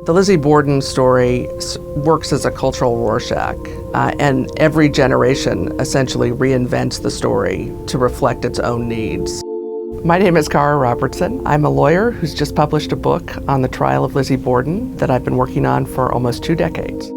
The Lizzie Borden story works as a cultural Rorschach, and every generation essentially reinvents the story to reflect its own needs. My name is Cara Robertson. I'm a lawyer who's just published a book on the trial of Lizzie Borden that I've been working on for almost 2 decades.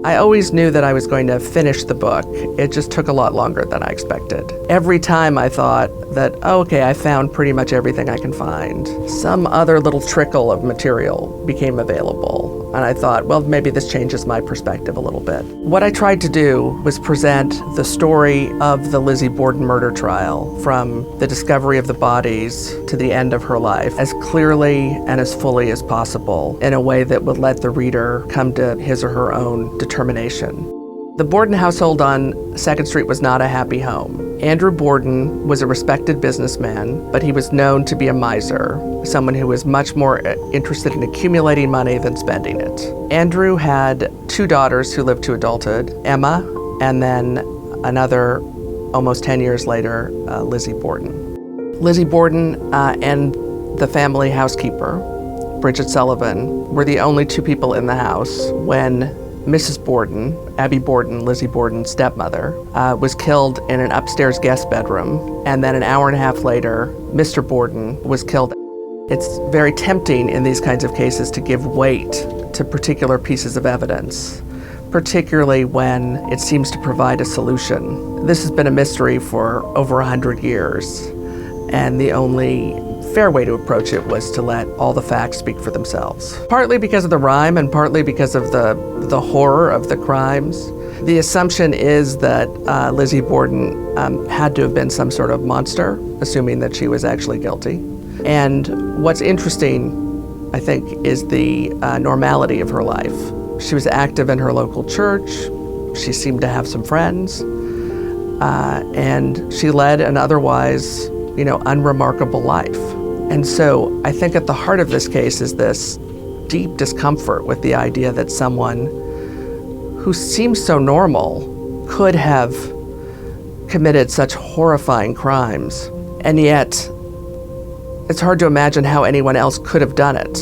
I always knew that I was going to finish the book. It just took a lot longer than I expected. Every time I thought that, oh, okay, I found pretty much everything I can find, some other little trickle of material became available. And I thought, well, maybe this changes my perspective a little bit. What I tried to do was present the story of the Lizzie Borden murder trial from the discovery of the bodies to the end of her life as clearly and as fully as possible in a way that would let the reader come to his or her own determination. The Borden household on 2nd Street was not a happy home. Andrew Borden was a respected businessman, but he was known to be a miser, someone who was much more interested in accumulating money than spending it. Andrew had 2 daughters who lived to adulthood, Emma, and then another, almost 10 years later, Lizzie Borden. Lizzie Borden and the family housekeeper, Bridget Sullivan, were the only 2 people in the house when Mrs. Borden, Abby Borden, Lizzie Borden's stepmother, was killed in an upstairs guest bedroom, and then an hour and a half later, Mr. Borden was killed. It's very tempting in these kinds of cases to give weight to particular pieces of evidence, particularly when it seems to provide a solution. This has been a mystery for over 100 years, and the only fair way to approach it was to let all the facts speak for themselves. Partly because of the rhyme and partly because of the horror of the crimes. The assumption is that Lizzie Borden had to have been some sort of monster, assuming that she was actually guilty. And what's interesting, I think, is the normality of her life. She was active in her local church. She seemed to have some friends. And she led an otherwise, unremarkable life. And so I think at the heart of this case is this deep discomfort with the idea that someone who seems so normal could have committed such horrifying crimes. And yet, it's hard to imagine how anyone else could have done it.